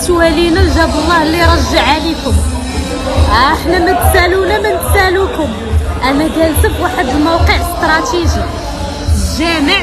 سولتوها لينا جاب الله اللي رجعها لكم. احنا ما تسالونا ما نتسالوكم. انا جالسه في واحد الموقع استراتيجي الجامع،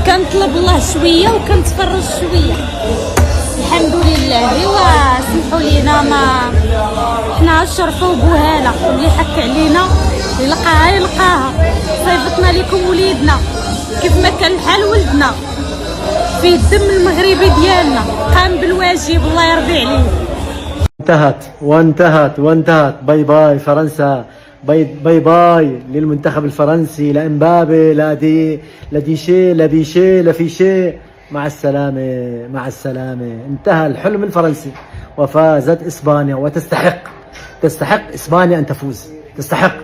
كنطلب الله شويه وكنتفرج شويه. الحمد لله. ايوا سمحوا لينا، ما حنا الشرفه وبوهاله، واللي حك علينا يلقاها يلقاها. صيفطنا لكم وليدنا كيف ما كان الحال، ولدنا في الدم المغربي ديالنا، قام بالواجب، الله يرضي عليه. وانتهت. باي باي فرنسا، باي باي للمنتخب الفرنسي، لا امبابي لا ديشي لا بيشي لا فيشي. مع السلامة. انتهى الحلم الفرنسي وفازت اسبانيا، تستحق اسبانيا ان تفوز، تستحق.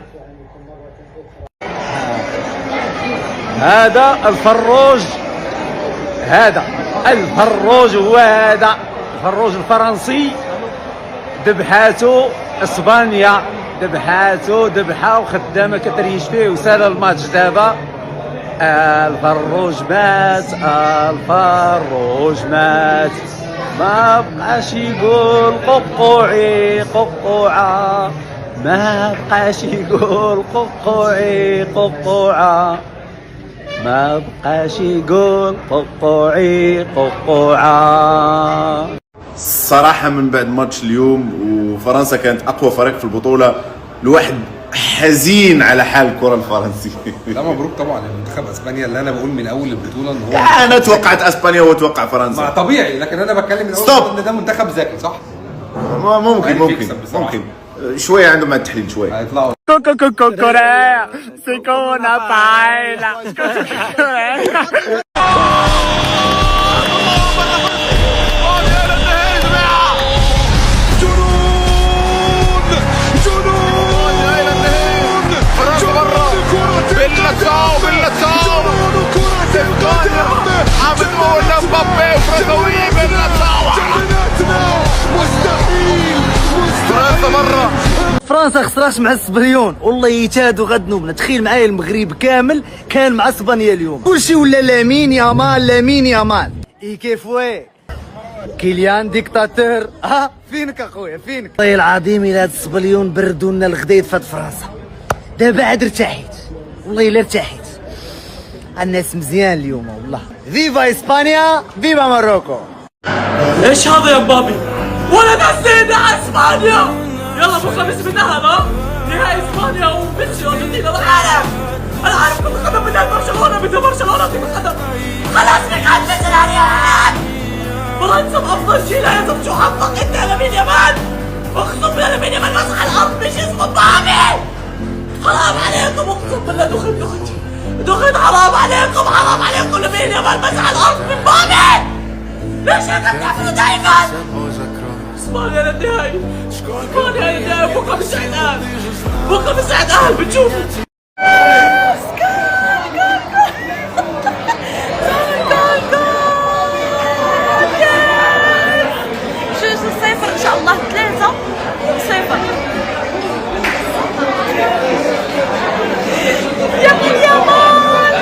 هذا الفروج هو هذا الفروج الفرنسي. ذبحاتو اسبانيا، ذبحه وخدامه كتريش فيه وسال الماتش دابا. الفروج مات، ما بقاش يقول قوقعة، ما بقاش يقول قوقعة، ما بقاش يقول قوقعة. الصراحة من بعد ماتش اليوم وفرنسا كانت أقوى فريق في البطولة، الواحد حزين على حال الكرة الفرنسية. لا مبروك طبعا لمنتخب اسبانيا، اللي انا بقول من اول البطولة ان هو انا توقعت اسبانيا وتوقع فرنسا. ما طبيعي، لكن انا بتكلم من اول ان ده منتخب ذكي صح؟ ممكن شوية عندهم مع التحليل شوية. هيطلعوا كوكوريا سيكونا بايلا. فرنسا خسرات مع اسبانيون، والله يتادوا غد نوبنا. تخيل معايا المغرب كامل كان مع اسبانيا اليوم، كلشي ولا لامين يامال. كيف وي كيليان ديكتاتور. فينك اخويا فينك؟ والله العظيم الا هاد السبليون بردوا لنا الغدايد فهاد فرنسا. دابا عاد ارتحيت، والله الا ارتحيت. الناس مزيان اليوم والله. فيفا اسبانيا، فيفا ماروكو. ايش هذا يا مبابي؟ ولا نسينا اسبانيا. يلا بكره باسم النهر نهائي اسبانيا وميسي وارجنتينا والعالم. العالم كره القدم بدها برشلونه في القدم. خلاص بيخلص العيال. فرنسا بافضل شيء لا يزم شو حطك انت يا لامين يامال. اقسم بالله لامين يامال مسح الارض مش اسمه مبابي. حرام عليكم اقسم بالله دخلت حرام عليكم لامين يامال مسح الارض من مبابي. ليش هيك بتعملوا دايما؟ اسبانيا للنهائي، بكره بنساعد اهل بتشوفوا. شو 0 ان شاء الله، 3-0. يامال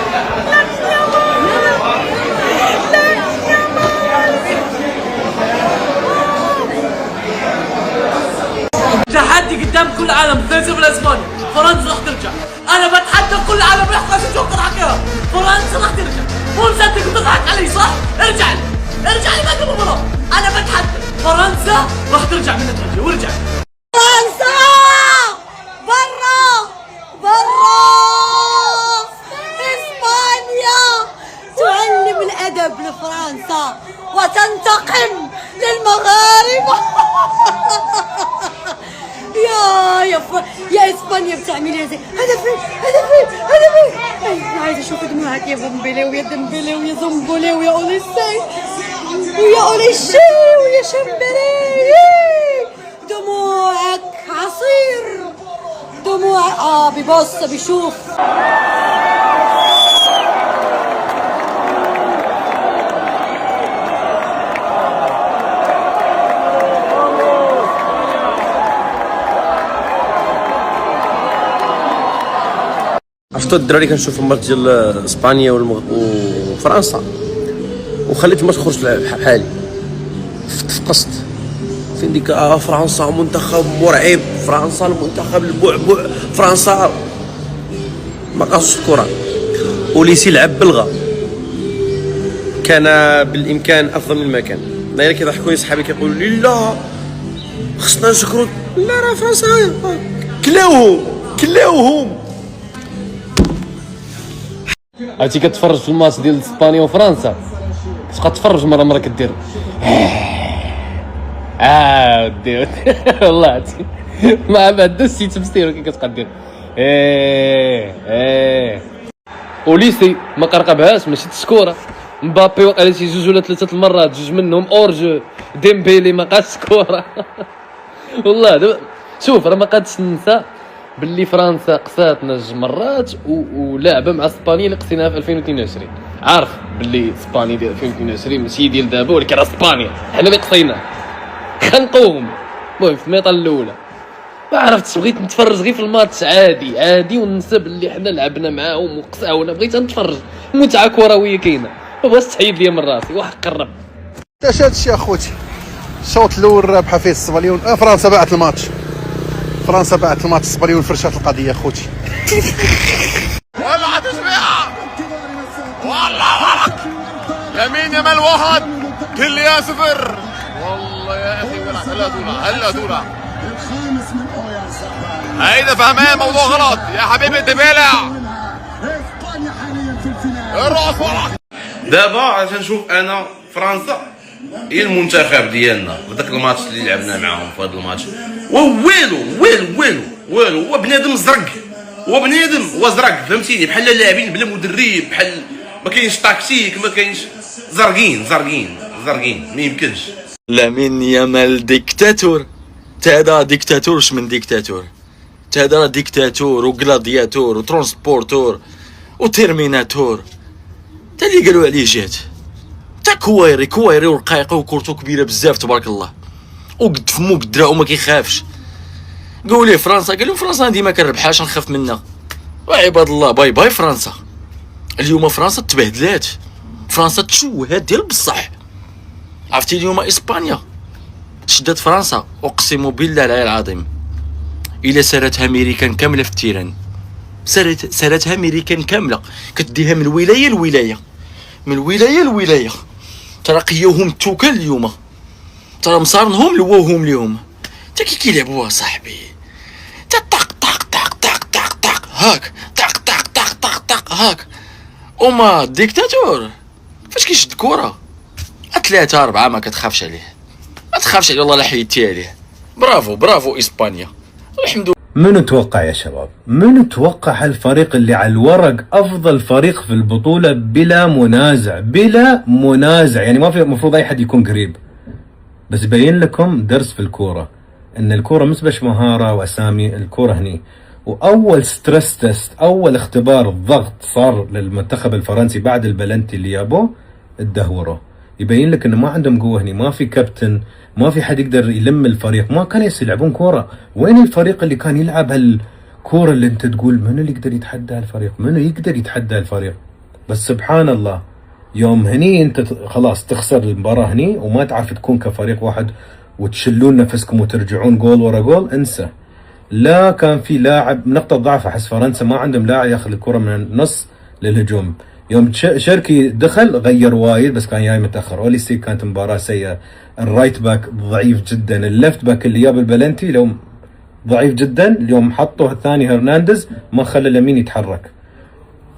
تحدي قدام كل العالم 3-0 لاسبانيا. فرنسا راح ترجع. انا بتحدى كل العالم يحكي شو تضحك. فرنسا راح ترجع. مو مصدق وتضحك علي صح؟ ارجع لي بعد المباراة. انا بتحدى فرنسا راح ترجع من النتيجة وارجع. فرنسا برا. اسبانيا تعلم الادب لفرنسا وتنتقم للمغاربة. يا اسبانيا بتعمليها زي هدفين. انا عايزه اشوف دموعك يا بومبيلي ويا ديمبيلي ويا زومبولي ويا اوليسي ويا شمبري. دموعك عصير، بيبص بيشوف. عرفتوا الدراري كنشوف الماتش ديال اسبانيا وفرنسا، وخليت الماتش يخرج بحالي. تفقست فين ديك فرنسا منتخب مرعب، فرنسا المنتخب البعبع، فرنسا ما قاصش الكره. اوليسي لعب بالغا، كان بالامكان افضل من ما كان. داير كيضحكوا لي صحابي كيقولوا لي لا خصنا نشكروا، لا راه فرنسا كلاوهم. عرفتي كتفرج في الماتش ديال اسبانيا وفرنسا، تبقى تفرج مره كدير ودي والله عرفتي ما بعد السي تفسير كي كتبقى دير اوليسي ما قرقبهاش ماشي تسكوره. مبابي وقع شي 2 ولا 3 المرات، 2 منهم اورج. ديمبيلي ما قاش سكوره والله دابا شوف راه ما قادش ننسى باللي فرنسا قصاتنا 2 مرات ولعبه مع اسبانيا اللي قصيناها في 2022. عارف باللي اسبانيا ديال 2022 ماشي ديال دابا، ولكن راه اسبانيا حنا اللي قصينا خنقوهم. المهم في الميطه الاولى ما عرفتش، بغيت نتفرج غير في الماتش عادي وننسى باللي حنا لعبنا معاهم وقصاونا. بغيت نتفرج، متعه كرويه كاينه، ما بغاش تحيد ليا من راسي وحق الرب. اش هادشي اخوتي؟ الشوط الاول رابحه فيه الصبليون. فرنسا باعت الماتش، الصبليون فرشات القضيه اخوتي. والله تشبيعة والله ورك يمين يمال 1 كليا 0. والله يا اخي هلا دولا هيدا فهمان موضوع غلط يا حبيبي. ديبيلا الراس ورك. دابا عشان نشوف انا فرنسا هي المنتخب ديالنا بداك الماتش اللي لعبنا معاهم في هذا الماتش. والو هو بنادم زرق، هو زرق فهمتيني، بحال اللاعبين بلا مدرب، بحال ما كاينش تاكتيك، ما كاينش زرقين ما يمكنش. لامين يامال ديكتاتور. هذا ديكتاتورش من ديكتاتور، هذا ديكتاتور وغلادياتور وترونسبورتور وتيرميناتور. تا اللي قالوا عليه جات تا كويري ورقيقه وكورتو كبيره بزاف تبارك الله، وقد فمو قد دراو ما كيخافش. قالوا ليه فرنسا، قال لهم فرنسا ديما كنربحهاش نخاف منها. وعباد الله باي فرنسا. اليوم فرنسا تبهدلات، فرنسا تشوهات ديال بصح. عرفتي اليوم اسبانيا تشدات فرنسا، اقسم بالله العلي العظيم الا سارتها امريكان كامله في التيران، سارتها امريكان كامله، كتديها من ولايه لولايه. ترى قيوهم التوكل اليوم، ترى مصارنهم لووهم ليهم. تا كي كيلعبوها صاحبي، تا طق هاك طق هاك. وما ديكتاتور فاش كيشد كره 3 4 ما كتخافش عليه، والله لا حيدتي عليه. برافو اسبانيا الحمد لله. من توقع يا شباب، من توقع هالفريق اللي على الورق افضل فريق في البطولة بلا منازع، يعني ما في مفروض اي حد يكون قريب. بس بين لكم درس في الكورة، ان الكورة مش بس مهارة واسامي، الكورة هني. واول ستريس تيست، اول اختبار ضغط صار للمنتخب الفرنسي بعد البلنتي اللي جابوه، الدهورة. يبين لك انه ما عندهم قوة هني، ما في كابتن، ما في حد يقدر يلم الفريق، ما كان يلعبون كورة. وين الفريق اللي كان يلعب هالكورة اللي انت تقول منو اللي يقدر يتحدى الفريق؟ بس سبحان الله يوم هني انت خلاص تخسر المباراة هني وما تعرف تكون كفريق واحد وتشلون نفسكم وترجعون جول ورا جول، انسى. لا كان في لاعب، نقطة ضعف احس فرنسا ما عندهم لاعب ياخذ الكرة من النص للهجوم. يوم شركي دخل غير وايد بس كان جاي متاخر. اوليسي كانت مباراة سيئة، الرايت باك ضعيف جدا، الليفت باك اللي جاب البلنتي لو ضعيف جدا. اليوم حطوا الثاني هرنانديز ما خلى اليمين يتحرك.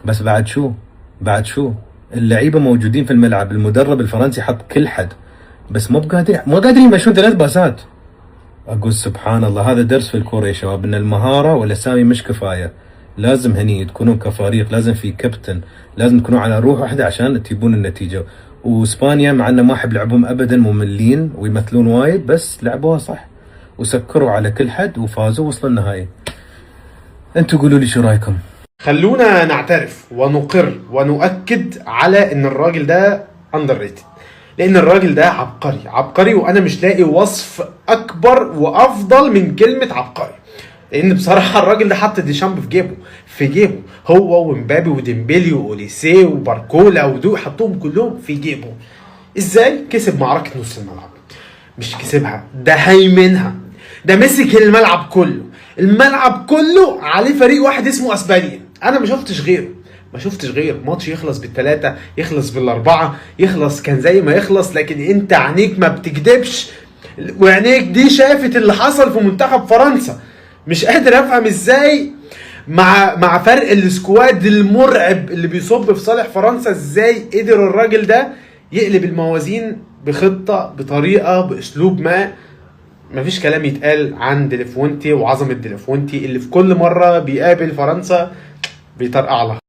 بس بعد شو اللعيبه موجودين في الملعب، المدرب الفرنسي حط كل حد بس مو قادرين يمشون 3 باسات. اقول سبحان الله. هذا درس في الكوره يا شباب، ان المهاره والاسامي مش كفايه، لازم هني تكونون كفريق، لازم في كابتن، لازم تكونوا على روح واحده عشان تجيبون النتيجه. واسبانيا مع انه ما احب لعبهم ابدا، مملين ويمثلون وايد، بس لعبوها صح وسكروا على كل حد وفازوا وصلوا النهائي. انتوا قولوا لي شو رايكم؟ خلونا نعترف ونقر ونؤكد على ان الراجل ده اندر ريتد، لان الراجل ده عبقري، وانا مش لاقي وصف اكبر وافضل من كلمه عبقري. لان بصراحه الراجل ده حط ديشامب في جيبه هو ومبابي وديمبيلي واوليسيه وباركولا ودو، حطوهم كلهم في جيبه. ازاي كسب معركه نص الملعب؟ مش كسبها، ده هيمنها، ده مسك الملعب كله، الملعب كله عليه فريق واحد اسمه اسبانيا. انا ما شفتش غير ماتش يخلص بال3 يخلص بال4 يخلص كان زي ما يخلص، لكن انت عينيك ما بتكدبش، وعينيك دي شافت اللي حصل في منتخب فرنسا. مش قادر افهم ازاي مع فرق السكواد المرعب اللي بيصب في صالح فرنسا، ازاي قدر الراجل ده يقلب الموازين بخطة بطريقة باسلوب ما. مفيش كلام يتقال عن ديلافوينتي وعظمة ديلافوينتي اللي في كل مرة بيقابل فرنسا بيطرقع لها.